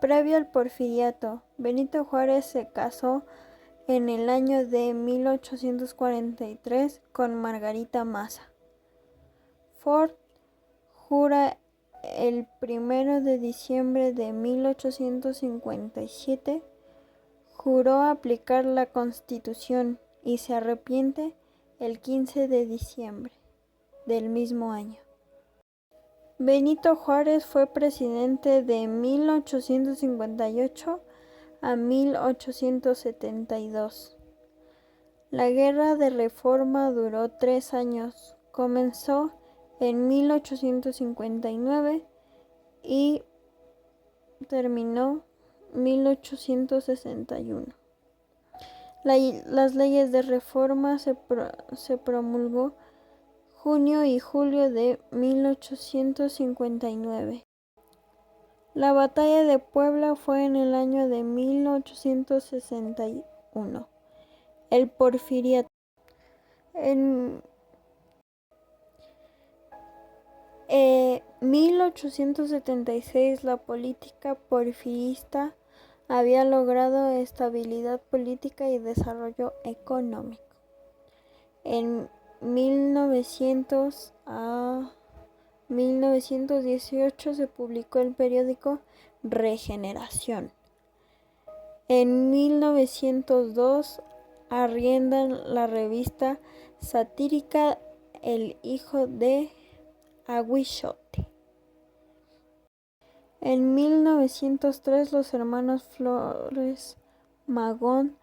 Previo al porfiriato, Benito Juárez se casó en el año de 1843 con Margarita Maza. Ford jura el 1 de diciembre de 1857, juró aplicar la Constitución y se arrepiente el 15 de diciembre del mismo año. Benito Juárez fue presidente de 1858 a 1872. La Guerra de Reforma duró 3 años. Comenzó en 1859 y terminó 1861. Las leyes de reforma se promulgó junio y julio de 1859. La batalla de Puebla fue en el año de 1861. El porfiriato. En 1876 la política porfirista había logrado estabilidad política y desarrollo económico. En 1900 a 1918 se publicó el periódico Regeneración. En 1902 arriendan la revista satírica El Hijo de Aguizote. En 1903 los hermanos Flores Magón,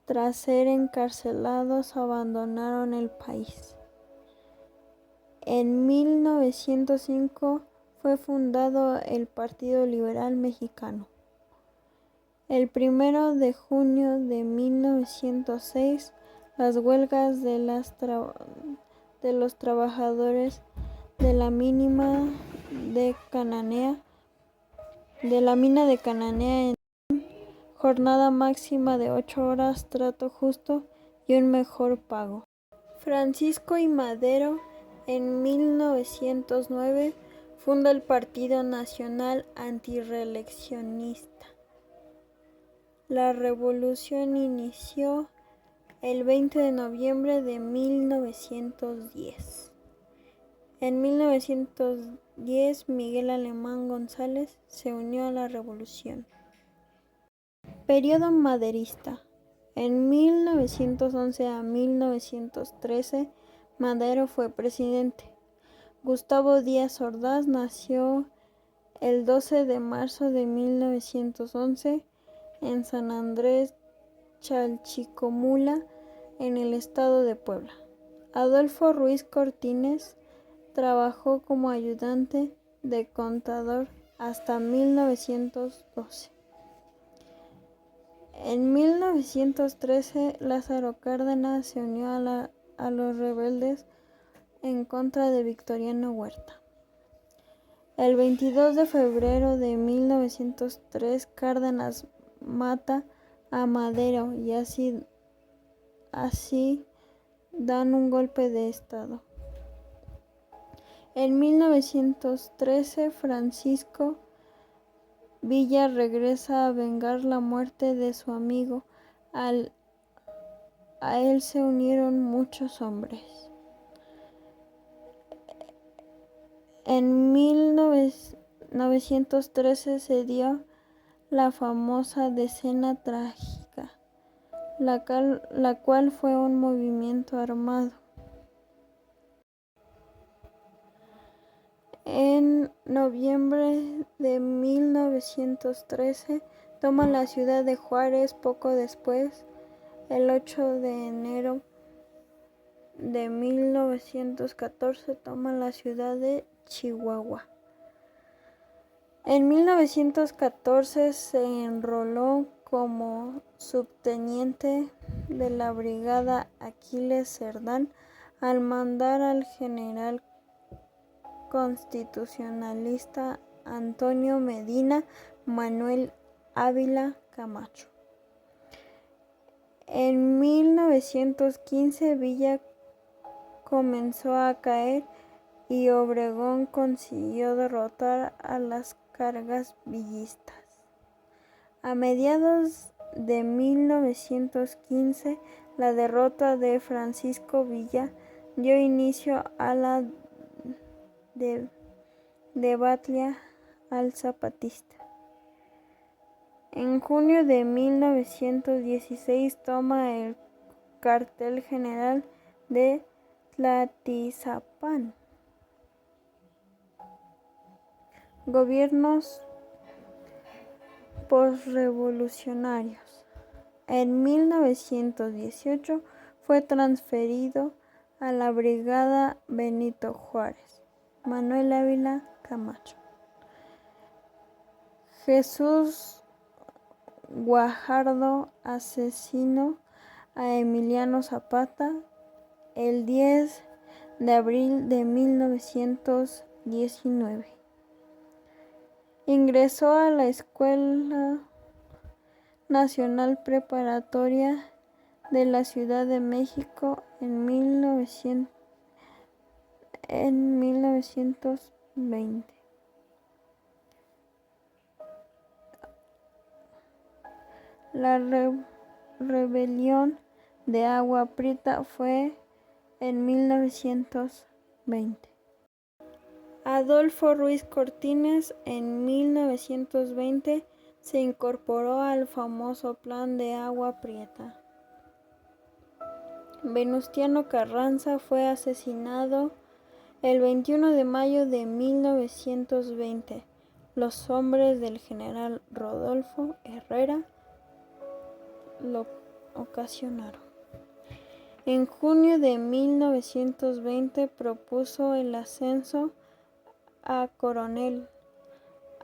tras ser encarcelados, abandonaron el país. En 1905 fue fundado el Partido Liberal Mexicano. El 1 de junio de 1906, las huelgas de los trabajadores de la mina de Cananea en jornada máxima de 8 horas, trato justo y un mejor pago. Francisco I. Madero en 1909 funda el Partido Nacional Antirreeleccionista. La revolución inició el 20 de noviembre de 1910. En 1910, Miguel Alemán González se unió a la revolución. Periodo maderista. En 1911 a 1913, Madero fue presidente. Gustavo Díaz Ordaz nació el 12 de marzo de 1911 en San Andrés Chalchicomula, en el estado de Puebla. Adolfo Ruiz Cortines trabajó como ayudante de contador hasta 1912. En 1913, Lázaro Cárdenas se unió a los rebeldes en contra de Victoriano Huerta. El 22 de febrero de 1903, Cárdenas mata a Madero y así dan un golpe de estado. En 1913, Francisco Villa regresa a vengar la muerte de su amigo. A él se unieron muchos hombres. En 1913 se dio la famosa Decena Trágica, la cual fue un movimiento armado. En noviembre de 1913 toma la ciudad de Juárez. Poco después, el 8 de enero de 1914, toma la ciudad de Chihuahua. En 1914 se enroló como subteniente de la brigada Aquiles Cerdán al mandar al general constitucionalista Antonio Medina Manuel Ávila Camacho. En 1915 Villa comenzó a caer y Obregón consiguió derrotar a las cargas villistas. A mediados de 1915, la derrota de Francisco Villa dio inicio a la debacle al zapatista. En junio de 1916 toma el cuartel general de Tlaltizapán. Gobiernos posrevolucionarios. En 1918 fue transferido a la Brigada Benito Juárez. Manuel Ávila Camacho. Jesús Guajardo asesinó a Emiliano Zapata el 10 de abril de 1919. Ingresó a la Escuela Nacional Preparatoria de la Ciudad de México en 1920. La rebelión de Agua Prieta fue en 1920. Adolfo Ruiz Cortines en 1920 se incorporó al famoso Plan de Agua Prieta. Venustiano Carranza fue asesinado el 21 de mayo de 1920. Los hombres del general Rodolfo Herrera lo ocasionaron. En junio de 1920 propuso el ascenso a coronel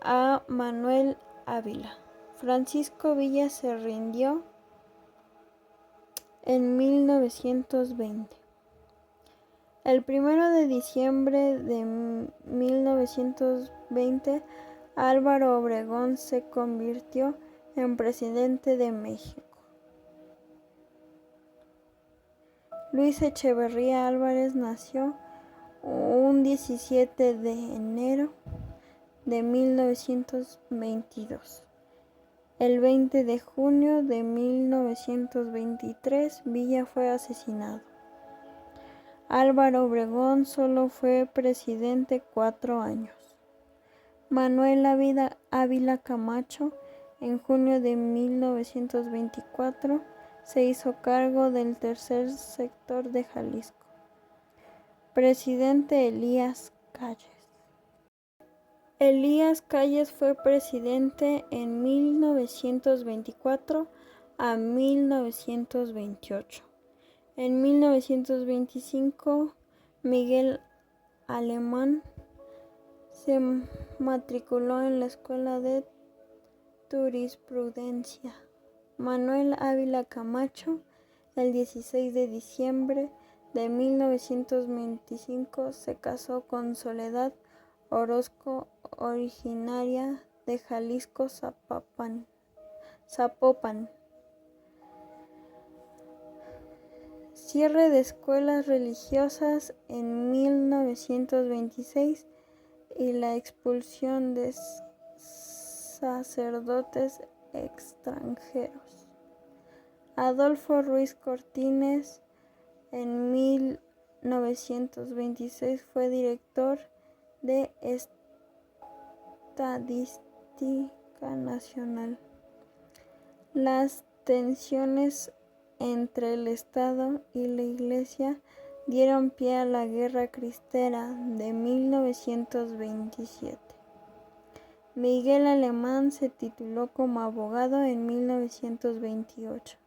a Manuel Ávila. Francisco Villa se rindió en 1920. El 1 de diciembre de 1920, Álvaro Obregón se convirtió en presidente de México. Luis Echeverría Álvarez nació un 17 de enero de 1922. El 20 de junio de 1923, Villa fue asesinado. Álvaro Obregón solo fue presidente 4 años. Manuel Ávila Camacho, en junio de 1924, se hizo cargo del tercer sector de Jalisco. Presidente Elías Calles. Elías Calles fue presidente en 1924 a 1928. En 1925, Miguel Alemán se matriculó en la Escuela de Jurisprudencia. Manuel Ávila Camacho, el 16 de diciembre de 1925, se casó con Soledad Orozco, originaria de Jalisco, Zapopan. Cierre de escuelas religiosas en 1926 y la expulsión de sacerdotes extranjeros. Adolfo Ruiz Cortines en 1926 fue director de Estadística Nacional. Las tensiones entre el Estado y la Iglesia dieron pie a la Guerra Cristera de 1927. Miguel Alemán se tituló como abogado en 1928.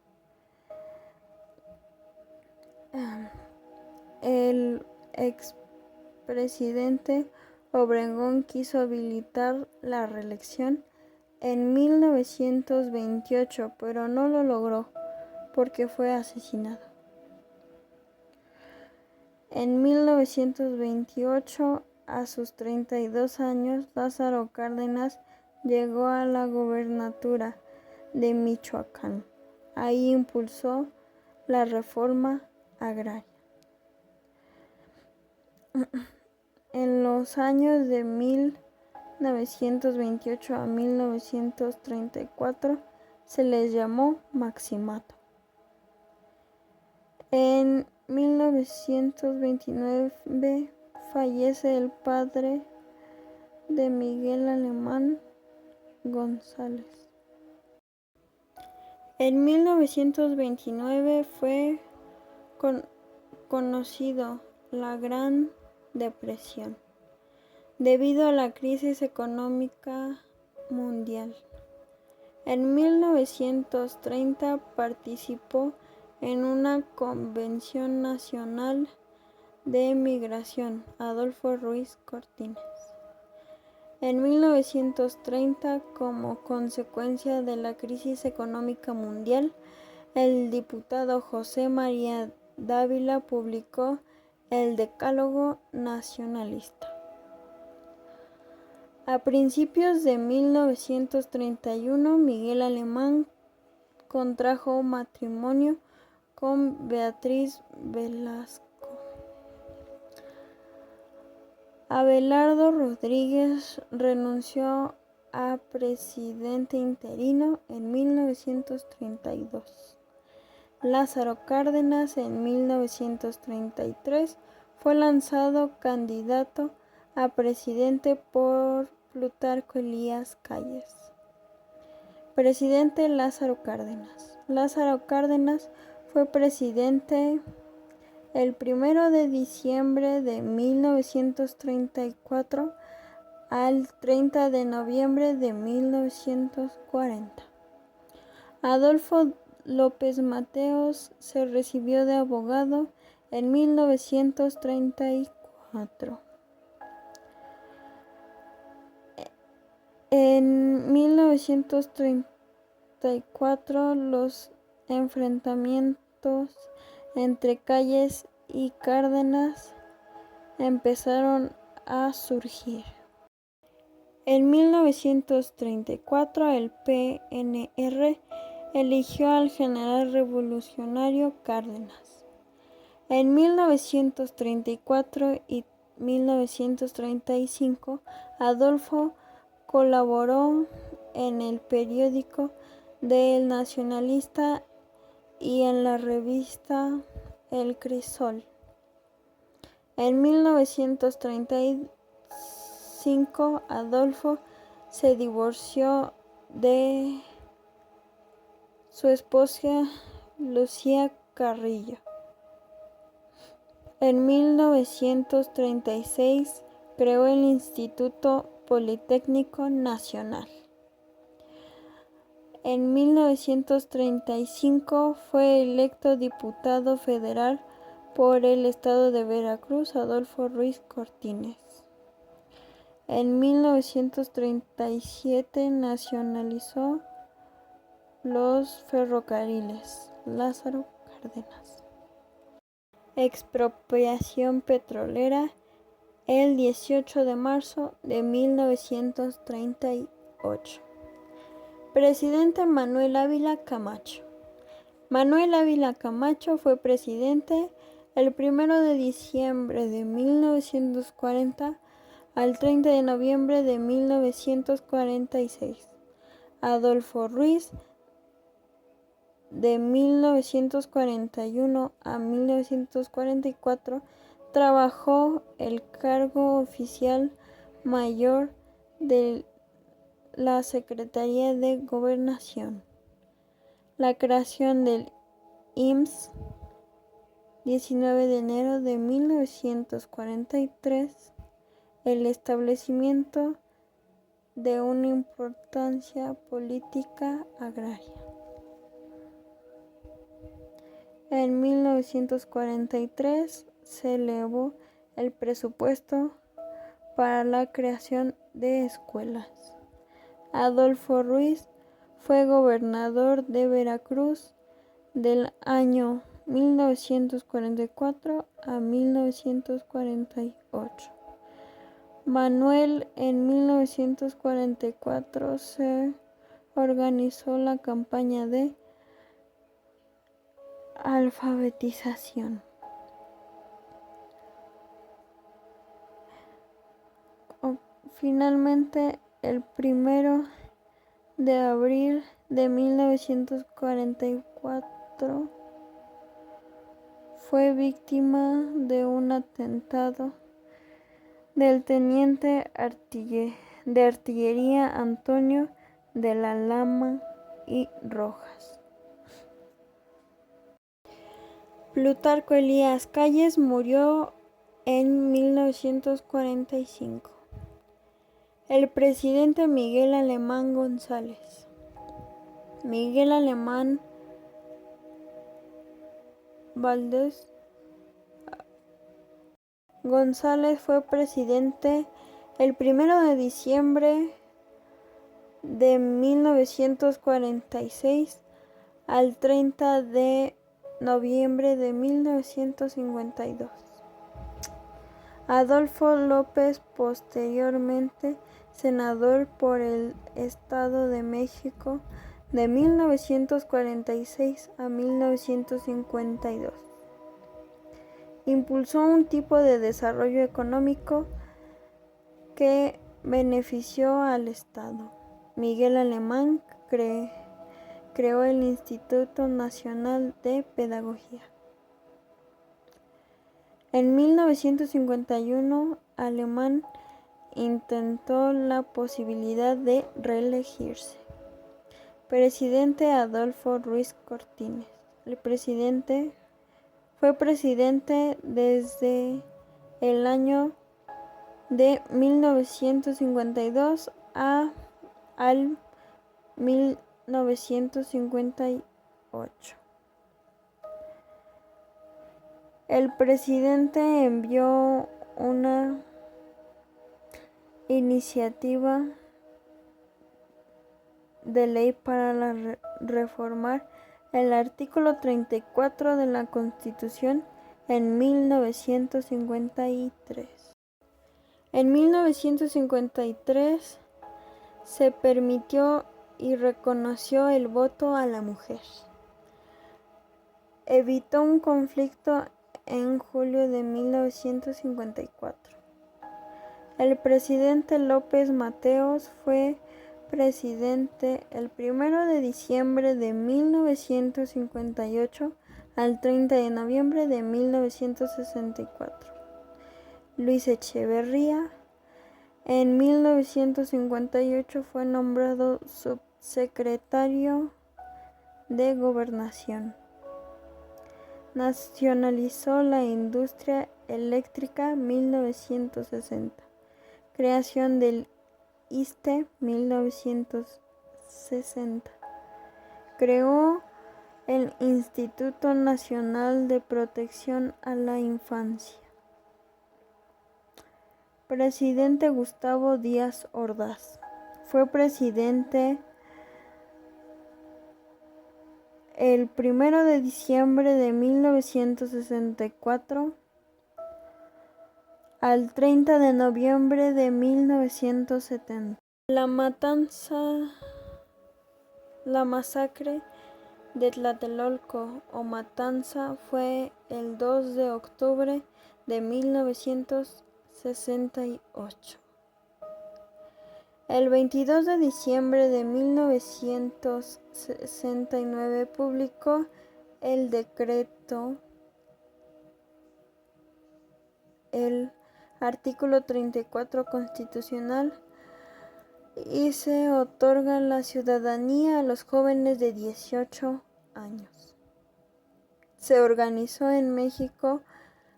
El expresidente Obregón quiso habilitar la reelección en 1928, pero no lo logró porque fue asesinado. En 1928, a sus 32 años, Lázaro Cárdenas llegó a la gobernatura de Michoacán. Ahí impulsó la reforma agraria. En los años de 1928 a 1934 se les llamó Maximato. En 1929 fallece el padre de Miguel Alemán González. En 1929 fue conocido la Gran Depresión debido a la crisis económica mundial. En 1930 participó en una convención nacional de migración, Adolfo Ruiz Cortines. En 1930, como consecuencia de la crisis económica mundial, el diputado José María Dávila publicó el Decálogo Nacionalista. A principios de 1931, Miguel Alemán contrajo matrimonio con Beatriz Velasco. Abelardo Rodríguez renunció a presidente interino en 1932. Lázaro Cárdenas en 1933 fue lanzado candidato a presidente por Plutarco Elías Calles. Presidente Lázaro Cárdenas. Lázaro Cárdenas fue presidente el 1 de diciembre de 1934 al 30 de noviembre de 1940. Adolfo López Mateos se recibió de abogado en 1934. En 1934 los enfrentamientos entre Calles y Cárdenas empezaron a surgir. En 1934 el PNR eligió al general revolucionario Cárdenas. En 1934 y 1935 Adolfo colaboró en el periódico del Nacionalista y en la revista El Crisol. En 1935 Adolfo se divorció de su esposa Lucía Carrillo. En 1936 creó el Instituto Politécnico Nacional. En 1935 fue electo diputado federal por el estado de Veracruz Adolfo Ruiz Cortines. En 1937 nacionalizó los ferrocarriles Lázaro Cárdenas. Expropiación petrolera el 18 de marzo de 1938. Presidente Manuel Ávila Camacho. Manuel Ávila Camacho fue presidente el 1 de diciembre de 1940 al 30 de noviembre de 1946. Adolfo Ruiz, de 1941 a 1944, trabajó el cargo oficial mayor de la Secretaría de Gobernación. La creación del IMSS, 19 de enero de 1943, el establecimiento de una importancia política agraria. En 1943 se elevó el presupuesto para la creación de escuelas. Adolfo Ruiz fue gobernador de Veracruz del año 1944 a 1948. Manuel en 1944 se organizó la campaña de alfabetización. Finalmente, el 1 de abril de 1944 fue víctima de un atentado del teniente de artillería Antonio de la Lama y Rojas. Plutarco Elías Calles murió en 1945. El presidente Miguel Alemán González. Miguel Alemán Valdés González fue presidente el 1 de diciembre de 1946 al 30 de noviembre de 1952. Adolfo López, posteriormente senador por el Estado de México de 1946 a 1952. Impulsó un tipo de desarrollo económico que benefició al Estado. Miguel Alemán creó el Instituto Nacional de Pedagogía. En 1951, Alemán intentó la posibilidad de reelegirse. Presidente Adolfo Ruiz Cortines. Fue presidente desde el año de 1952 al 1958. El presidente envió una iniciativa de ley para reformar el artículo 34 de la Constitución en 1953. En 1953 se permitió y reconoció el voto a la mujer. Evitó un conflicto en julio de 1954. El presidente López Mateos fue presidente el 1 de diciembre de 1958 al 30 de noviembre de 1964. Luis Echeverría en 1958 fue nombrado subsecretario de Gobernación. Nacionalizó la industria eléctrica 1960. Creación del ISSSTE 1960. Creó el Instituto Nacional de Protección a la Infancia. Presidente Gustavo Díaz Ordaz. Fue presidente el 1 de diciembre de 1964 al 30 de noviembre de 1970. La masacre de Tlatelolco o Matanza fue el 2 de octubre de 1968. El 22 de diciembre de 1969 publicó el decreto, el artículo 34 constitucional, y se otorga la ciudadanía a los jóvenes de 18 años. Se organizó en México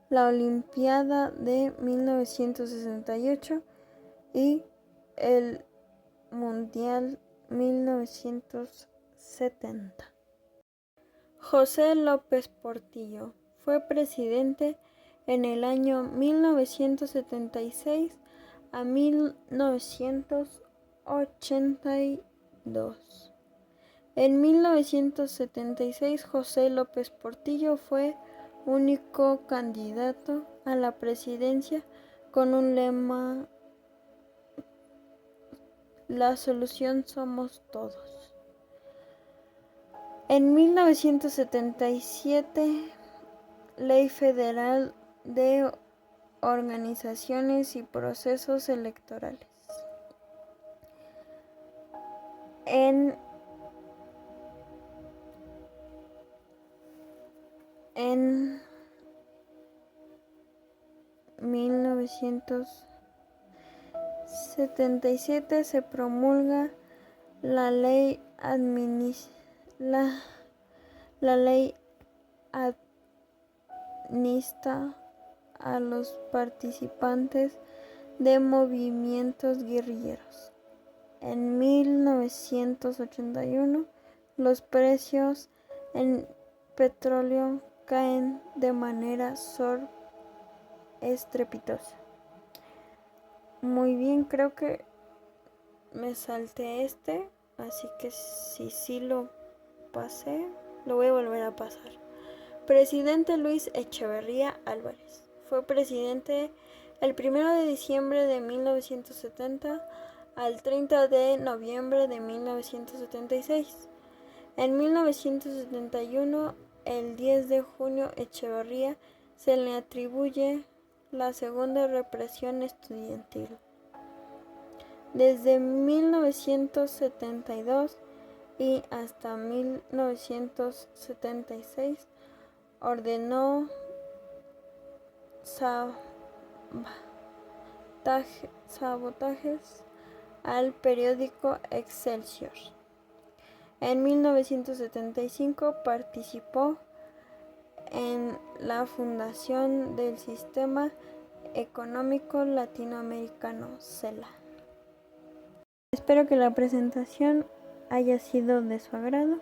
la Olimpiada de 1968 y el Mundial 1970. José López Portillo fue presidente en el año 1976 a 1982. En 1976, José López Portillo fue único candidato a la presidencia con un lema: la solución somos todos. En 1977, Ley Federal de Organizaciones y Procesos Electorales. En 1977 se promulga la ley amnista a los participantes de movimientos guerrilleros. En 1981 los precios en petróleo caen de manera estrepitosa. Muy bien, creo que me salté así que si sí lo pasé, lo voy a volver a pasar. Presidente Luis Echeverría Álvarez. Fue presidente el 1 de diciembre de 1970 al 30 de noviembre de 1976. En 1971, el 10 de junio, Echeverría se le atribuye la segunda represión estudiantil. Desde 1972 y hasta 1976 ordenó sabotajes al periódico Excelsior. En 1975 participó en la fundación del Sistema Económico Latinoamericano, CELA. Espero que la presentación haya sido de su agrado.